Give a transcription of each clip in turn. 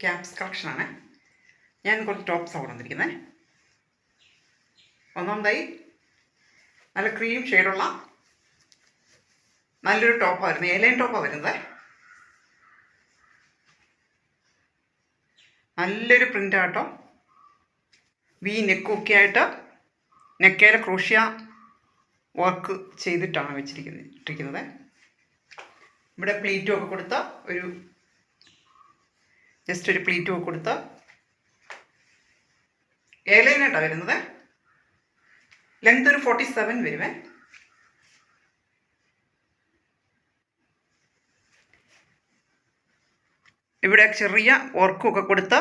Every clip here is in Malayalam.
ക്യാപ്സ് കളക്ഷനാണ്. ഞാൻ കുറച്ച് ടോപ്സാണ് കൊണ്ടുവന്നിരിക്കുന്നത്. ഒന്നാമതായി നല്ല ക്രീം ഷെയ്ഡുള്ള നല്ലൊരു ടോപ്പാണ് വരുന്നത്. എലൈൻ ടോപ്പാണ് വരുന്നത്. നല്ലൊരു പ്രിൻ്റാട്ടോ. വി നെക്കൊക്കെ ആയിട്ട് നെക്കേലെ ക്രോഷ്യ വർക്ക് ചെയ്തിട്ടാണ് ഇട്ടിരിക്കുന്നത്. ഇവിടെ പ്ലീറ്റും ഒക്കെ കൊടുത്ത ജസ്റ്റ് ഒരു പ്ലീറ്റും ഒക്കെ കൊടുത്ത് എയർലൈനായിട്ടാണ് വരുന്നത്. ലെങ്ത് ഒരു 47 വരുമേ. ഇവിടെ ചെറിയ വർക്കും ഒക്കെ കൊടുത്ത്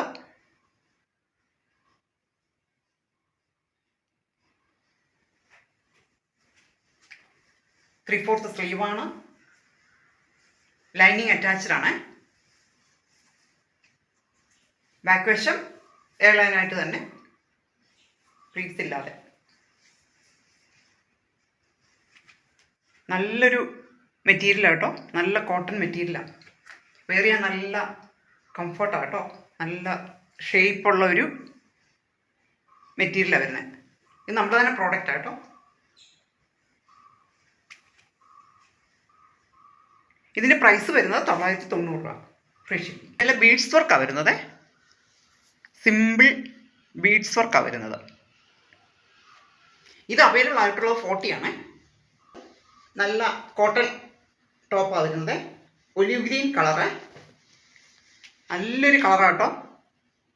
ത്രീ-ഫോർത്ത് സ്ലീവാണ്. ലൈനിങ് അറ്റാച്ച്ഡ് ആണ്. ബാക്ക് വശം എയർലൈനായിട്ട് തന്നെ, പ്ലീറ്റ്സ് ഇല്ലാതെ. നല്ലൊരു മെറ്റീരിയലാണ് കേട്ടോ. നല്ല കോട്ടൺ മെറ്റീരിയലാണ്. വെയർ ചെയ്യാൻ നല്ല കംഫർട്ടാണ് കേട്ടോ. നല്ല ഷേപ്പുള്ള ഒരു മെറ്റീരിയലാണ് വരുന്നത്. ഇത് നമ്മുടെ തന്നെ പ്രോഡക്റ്റാണ് കേട്ടോ. ഇതിൻ്റെ പ്രൈസ് വരുന്നത് 990 രൂപ ഫ്രീ ഷിപ്പിംഗ്. നല്ല ബീഡ്സ് വർക്കാണ് വരുന്നത്. സിമ്പിൾ ബീഡ്സ് വർക്കാണ് വരുന്നത്. ഇത് അവൈലബിൾ ആയിട്ടുള്ളത് 40 ആണ്. നല്ല കോട്ടൺ ടോപ്പാണ് വരുന്നത്. ഒലിവ് ഗ്രീൻ കളറ്, നല്ലൊരു കളറാണ് കേട്ടോ.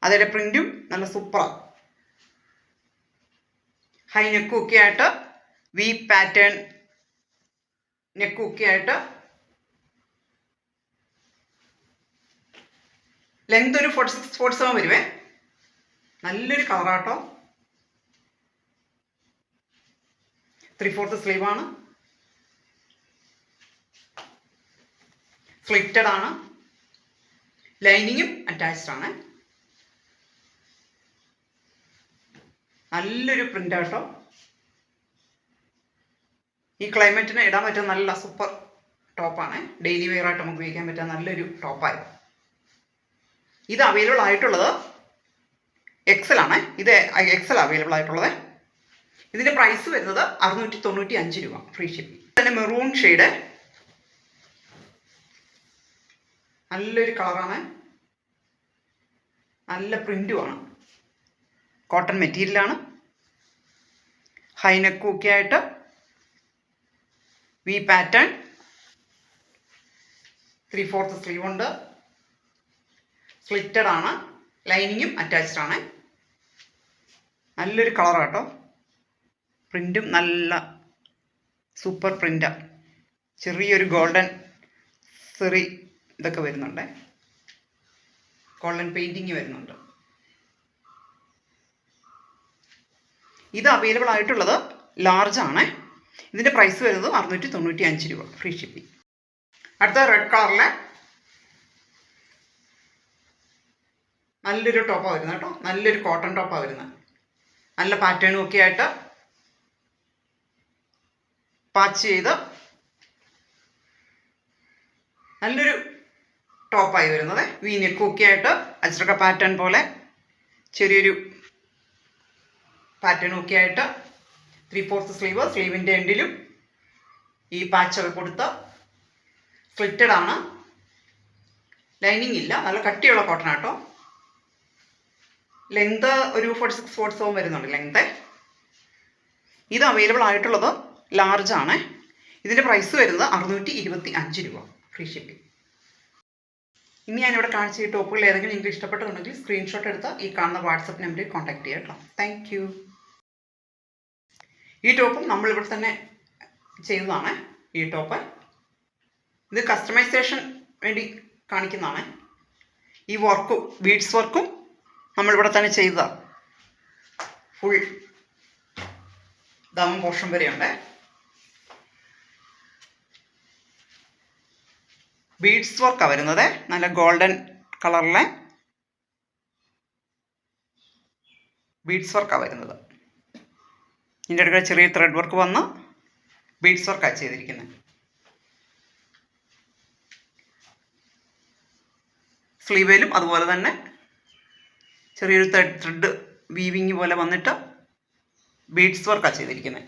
അതിൻ്റെ പ്രിൻറ്റും നല്ല സൂപ്പറാണ്. ഹൈ നെക്കൊക്കെ ആയിട്ട് വി പാറ്റേൺ നെക്കൊക്കെ ആയിട്ട് ലെങ്ത് ഒരു 46-47 വരുവേ. നല്ലൊരു കളറാട്ടോ. 3/4 സ്ലീവാണ്. സ്ലിറ്റഡ് ആണ്. ലൈനിങ്ങും അറ്റാച്ച്ഡ് ആണ്. നല്ലൊരു പ്രിൻ്റാട്ടോ. ഈ ക്ലൈമറ്റിന് ഇടാൻ പറ്റുന്ന നല്ല സൂപ്പർ ടോപ്പാണ്. ഡെയിലി വെയർ ആയിട്ട് നമുക്ക് ഉപയോഗിക്കാൻ പറ്റുന്ന നല്ലൊരു ടോപ്പായിരുന്നു. ഇത് അവൈലബിൾ ആയിട്ടുള്ളത് എക്സൽ ആണ്. ഇത് എക്സൽ അവൈലബിൾ ആയിട്ടുള്ളത്. ഇതിൻ്റെ പ്രൈസ് വരുന്നത് 695 രൂപ ഫ്രീ ഷിപ്പിംഗ്. തന്നെ മെറൂൺ ഷെയ്ഡ്, നല്ലൊരു കളറാണ്. നല്ല പ്രിൻറ്റുമാണ്. കോട്ടൺ മെറ്റീരിയലാണ്. ഹൈനെക്കും ഒക്കെ ആയിട്ട് വി പാറ്റേൺ, 3/4 സ്ലീവ് ഉണ്ട്. സ്ലിറ്റഡ് ആണ്. ലൈനിങ്ങും അറ്റാച്ച്ഡ് ആണ്. നല്ലൊരു കളറാണ് കേട്ടോ. പ്രിൻറ്റും നല്ല സൂപ്പർ പ്രിൻ്റാണ്. ചെറിയൊരു ഗോൾഡൻ സെറി ഇതൊക്കെ വരുന്നുണ്ട്. ഗോൾഡൻ പെയിൻറ്റിങ് വരുന്നുണ്ട്. ഇത് അവൈലബിൾ ആയിട്ടുള്ളത് ലാർജ് ആണ്. ഇതിൻ്റെ പ്രൈസ് വരുന്നത് 695 രൂപ ഫ്രീ ഷിപ്പിംഗ്. അടുത്ത റെഡ് കളറിലെ നല്ലൊരു ടോപ്പാണ് വരുന്നത് കേട്ടോ. നല്ലൊരു കോട്ടൺ ടോപ്പാണ് വരുന്നത്. നല്ല പാറ്റേണും ഒക്കെ ആയിട്ട് പാച്ച് ചെയ്ത് നല്ലൊരു ടോപ്പായി വരുന്നത്. വി നെക്കും ഒക്കെ ആയിട്ട് അജ്രക പാറ്റേൺ പോലെ ചെറിയൊരു പാറ്റേണും ഒക്കെ ആയിട്ട് 3/4 സ്ലീവ്. സ്ലീവിൻ്റെ എൻഡിലും ഈ പാച്ചൊക്കെ കൊടുത്ത് സ്ലിറ്റഡ് ആണ്. ലൈനിങ് ഇല്ല. നല്ല കട്ടിയുള്ള കോട്ടൺ ആട്ടോ. ലെങ്ത് ഒരു 46-47 വരുന്നുണ്ട് ലെങ്ത്. ഇത് അവൈലബിൾ ആയിട്ടുള്ളത് ലാർജ് ആണ്. ഇതിൻ്റെ പ്രൈസ് വരുന്നത് 625 രൂപ ഫ്രീ ഷിപ്പിംഗ്. ഇനി ഞാനിവിടെ കാണിച്ച ഈ ടോപ്പുകൾ ഏതെങ്കിലും നിങ്ങൾക്ക് ഇഷ്ടപ്പെട്ടുണ്ടെങ്കിൽ സ്ക്രീൻഷോട്ട് എടുത്ത് ഈ കാണുന്ന വാട്സപ്പ് നമ്പറിൽ കോൺടാക്ട് ചെയ്യാം കേട്ടോ. Thank you. ഈ ടോപ്പും നമ്മളിവിടെ തന്നെ ചെയ്തതാണ്. ഈ ടോപ്പ് ഇത് കസ്റ്റമൈസേഷൻ വേണ്ടി കാണിക്കുന്നതാണ്. ഈ വർക്കും ബീഡ്സ് വർക്കും നമ്മളിവിടെ തന്നെ ചെയ്തതാണ്. ഫുൾ ദം പോർഷൻ വരെയുണ്ട്. ബീഡ്സ് വർക്കാണ് വരുന്നത്. നല്ല ഗോൾഡൻ കളറിലെ ബീഡ്സ് വർക്കാണ് വരുന്നത്. ഇതിൻ്റെ അടുക്ക ചെറിയ ത്രെഡ് വർക്ക് വന്ന് ബീഡ്സ് വർക്കാണ് ചെയ്തിരിക്കുന്നത്. സ്ലീവേലും അതുപോലെ തന്നെ ചെറിയൊരു ത്രെഡ് വീവിങ് പോലെ വന്നിട്ട് ബീഡ്സ് വർക്കാണ് ചെയ്തിരിക്കുന്നത്.